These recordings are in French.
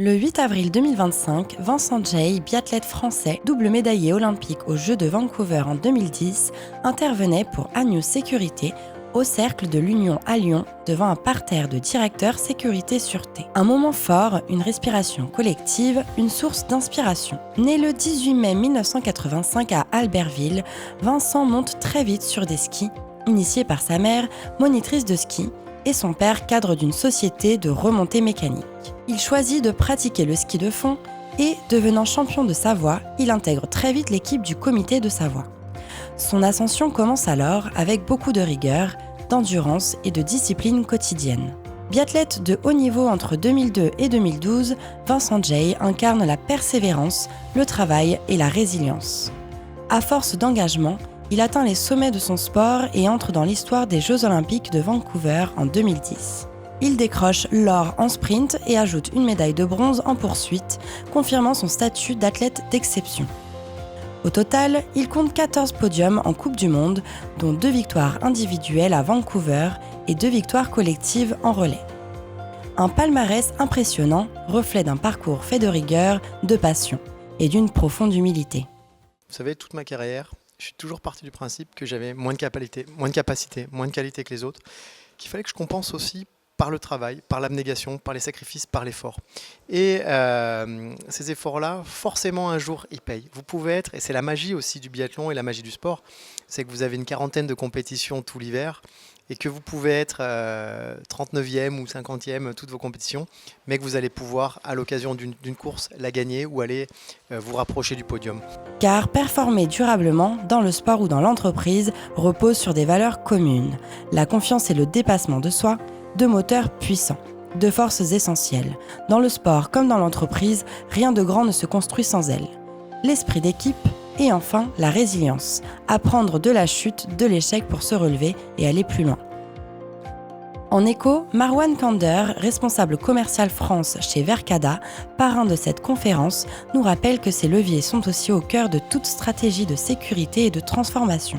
Le 8 avril 2025, Vincent Jay, biathlète français, double médaillé olympique aux Jeux de Vancouver en 2010, intervenait pour Agnew Sécurité au cercle de l'Union à Lyon devant un parterre de directeurs sécurité-sûreté. Un moment fort, une respiration collective, une source d'inspiration. Né le 18 mai 1985 à Albertville, Vincent monte très vite sur des skis, initié par sa mère, monitrice de ski, et son père, cadre d'une société de remontée mécanique. Il choisit de pratiquer le ski de fond et, devenant champion de Savoie, il intègre très vite l'équipe du comité de Savoie. Son ascension commence alors avec beaucoup de rigueur, d'endurance et de discipline quotidienne. Biathlète de haut niveau entre 2002 et 2012, Vincent Jay incarne la persévérance, le travail et la résilience. À force d'engagement, il atteint les sommets de son sport et entre dans l'histoire des Jeux Olympiques de Vancouver en 2010. Il décroche l'or en sprint et ajoute une médaille de bronze en poursuite, confirmant son statut d'athlète d'exception. Au total, il compte 14 podiums en Coupe du Monde, dont 2 victoires individuelles à Vancouver et 2 victoires collectives en relais. Un palmarès impressionnant, reflet d'un parcours fait de rigueur, de passion et d'une profonde humilité. Vous savez, toute ma carrière, je suis toujours parti du principe que j'avais moins de capacité, moins de qualité que les autres, qu'il fallait que je compense aussi par le travail, par l'abnégation, par les sacrifices, par l'effort. Et ces efforts-là, forcément un jour, ils payent. Vous pouvez être, et c'est la magie aussi du biathlon et la magie du sport, c'est que vous avez une quarantaine de compétitions tout l'hiver, et que vous pouvez être 39e ou 50e toutes vos compétitions, mais que vous allez pouvoir, à l'occasion d'une course, la gagner ou aller vous rapprocher du podium. Car performer durablement, dans le sport ou dans l'entreprise, repose sur des valeurs communes. La confiance et le dépassement de soi, deux moteurs puissants, deux forces essentielles. Dans le sport comme dans l'entreprise, rien de grand ne se construit sans elles. L'esprit d'équipe et enfin la résilience. Apprendre de la chute, de l'échec pour se relever et aller plus loin. En écho, Marwan Kander, responsable commercial France chez Vercada, parrain de cette conférence, nous rappelle que ces leviers sont aussi au cœur de toute stratégie de sécurité et de transformation.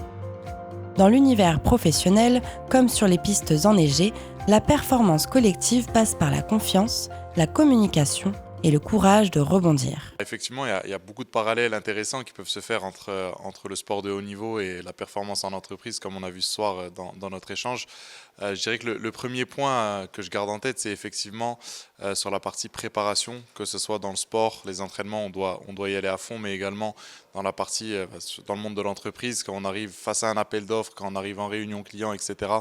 Dans l'univers professionnel, comme sur les pistes enneigées, la performance collective passe par la confiance, la communication et le courage de rebondir. Effectivement, il y a beaucoup de parallèles intéressants qui peuvent se faire entre le sport de haut niveau et la performance en entreprise, comme on a vu ce soir dans notre échange. Je dirais que le premier point que je garde en tête, c'est effectivement sur la partie préparation, que ce soit dans le sport, les entraînements, on doit y aller à fond, mais également dans la partie, dans le monde de l'entreprise, quand on arrive face à un appel d'offres, quand on arrive en réunion client, etc.,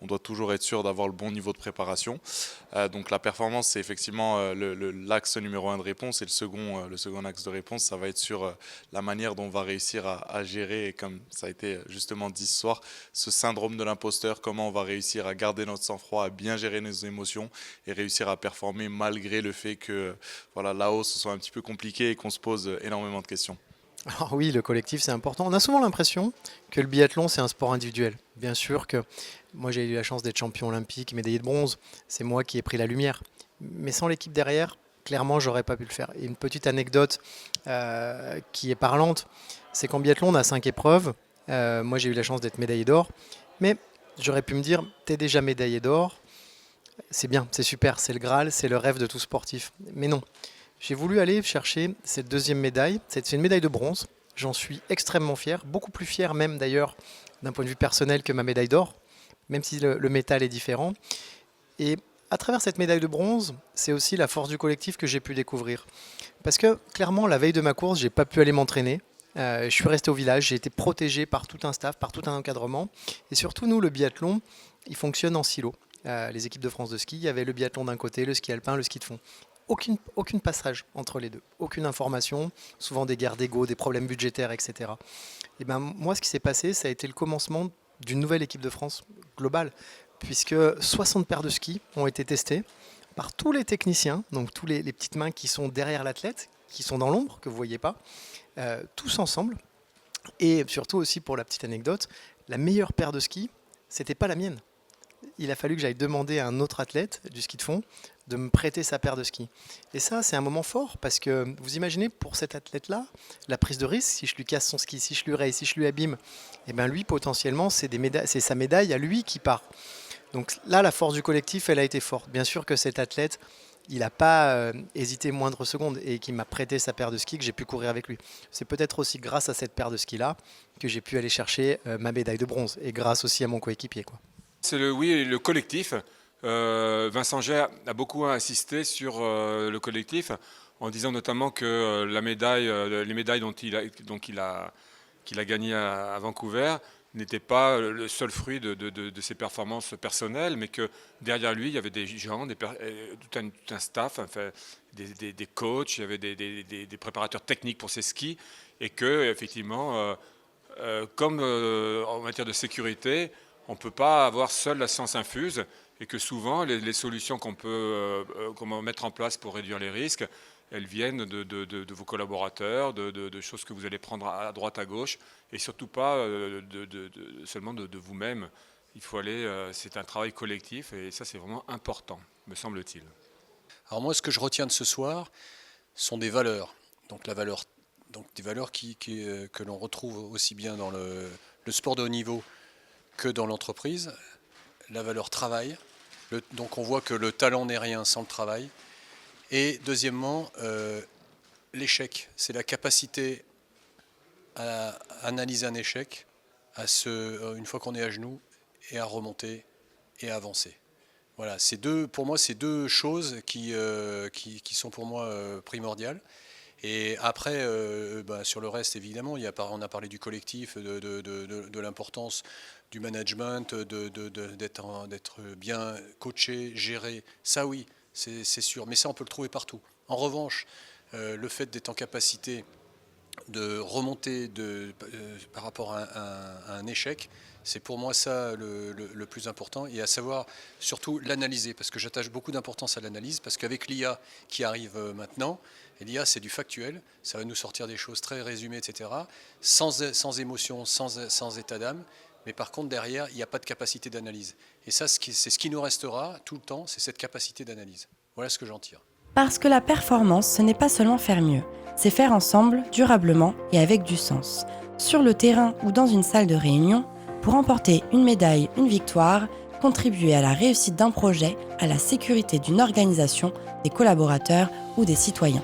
on doit toujours être sûr d'avoir le bon niveau de préparation. Donc la performance, c'est effectivement l'axe numéro 1 de réponse, et le second axe de réponse, ça va être sur la manière dont on va réussir à gérer, et comme ça a été justement dit ce soir, ce syndrome de l'imposteur, comment on va réussir à garder notre sang-froid, à bien gérer nos émotions et réussir à performer malgré le fait que la hausse soit un petit peu compliquée et qu'on se pose énormément de questions. Alors oui, le collectif, c'est important. On a souvent l'impression que le biathlon, c'est un sport individuel. Bien sûr que moi, j'ai eu la chance d'être champion olympique, médaillé de bronze. C'est moi qui ai pris la lumière. Mais sans l'équipe derrière, clairement, j'aurais pas pu le faire. Et une petite anecdote qui est parlante, c'est qu'en biathlon, on a 5 épreuves. Moi, j'ai eu la chance d'être médaillé d'or. Mais j'aurais pu me dire, t'es déjà médaillé d'or. C'est bien, c'est super, c'est le Graal, c'est le rêve de tout sportif. Mais non. J'ai voulu aller chercher cette deuxième médaille. C'est une médaille de bronze. J'en suis extrêmement fier, beaucoup plus fier même d'ailleurs d'un point de vue personnel que ma médaille d'or, même si le métal est différent. Et à travers cette médaille de bronze, c'est aussi la force du collectif que j'ai pu découvrir. Parce que clairement, la veille de ma course, j'ai pas pu aller m'entraîner. Je suis resté au village, j'ai été protégé par tout un staff, par tout un encadrement. Et surtout, nous, le biathlon, il fonctionne en silo. Les équipes de France de ski, il y avait le biathlon d'un côté, le ski alpin, le ski de fond. Aucune passage entre les deux, aucune information, souvent des guerres d'ego, des problèmes budgétaires, etc. Et ben moi, ce qui s'est passé, ça a été le commencement d'une nouvelle équipe de France globale, puisque 60 paires de skis ont été testées par tous les techniciens, donc tous les petites mains qui sont derrière l'athlète, qui sont dans l'ombre, que vous ne voyez pas, tous ensemble. Et surtout aussi, pour la petite anecdote, la meilleure paire de skis, c'était pas la mienne. Il a fallu que j'aille demander à un autre athlète du ski de fond de me prêter sa paire de skis. Et ça, c'est un moment fort parce que vous imaginez pour cet athlète-là, la prise de risque, si je lui casse son ski, si je lui raye, si je lui abîme, et ben lui, potentiellement, c'est sa médaille à lui qui part. Donc là, la force du collectif, elle a été forte. Bien sûr que cet athlète, il n'a pas hésité moindre seconde et qui m'a prêté sa paire de skis que j'ai pu courir avec lui. C'est peut-être aussi grâce à cette paire de skis-là que j'ai pu aller chercher ma médaille de bronze et grâce aussi à mon coéquipier, quoi. C'est le collectif. Vincent Gey a beaucoup insisté sur le collectif en disant notamment que les médailles qu'il a gagnées à Vancouver n'étaient pas le seul fruit de ses performances personnelles, mais que derrière lui, il y avait des gens, tout un staff, enfin, des coachs, il y avait des préparateurs techniques pour ses skis, et que effectivement, comme en matière de sécurité, on ne peut pas avoir seul la science infuse, et que souvent les solutions qu'on peut mettre en place pour réduire les risques, elles viennent de vos collaborateurs, de choses que vous allez prendre à droite, à gauche, et surtout pas seulement de vous-même. Il faut aller, c'est un travail collectif, et ça c'est vraiment important, me semble-t-il. Alors moi, ce que je retiens de ce soir sont des valeurs. Donc des valeurs que l'on retrouve aussi bien dans le sport de haut niveau que dans l'entreprise. La valeur travail. Donc on voit que le talent n'est rien sans le travail. Et deuxièmement, l'échec. C'est la capacité à analyser un échec, une fois qu'on est à genoux, et à remonter et à avancer. Voilà, pour moi, c'est deux choses qui sont pour moi primordiales. Et après, sur le reste, évidemment, on a parlé du collectif, de l'importance du management, d'être bien coaché, géré. Ça, oui, c'est sûr. Mais ça, on peut le trouver partout. En revanche, le fait d'être en capacité de remonter par rapport à un échec, c'est pour moi ça le plus important, et à savoir surtout l'analyser, parce que j'attache beaucoup d'importance à l'analyse, parce qu'avec l'IA qui arrive maintenant, et l'IA c'est du factuel, ça va nous sortir des choses très résumées, etc., sans émotion, sans état d'âme, mais par contre derrière, il n'y a pas de capacité d'analyse. Et ça, c'est ce qui nous restera tout le temps, c'est cette capacité d'analyse. Voilà ce que j'en tire. Parce que la performance, ce n'est pas seulement faire mieux, c'est faire ensemble, durablement et avec du sens. Sur le terrain ou dans une salle de réunion, pour emporter une médaille, une victoire, contribuer à la réussite d'un projet, à la sécurité d'une organisation, des collaborateurs ou des citoyens.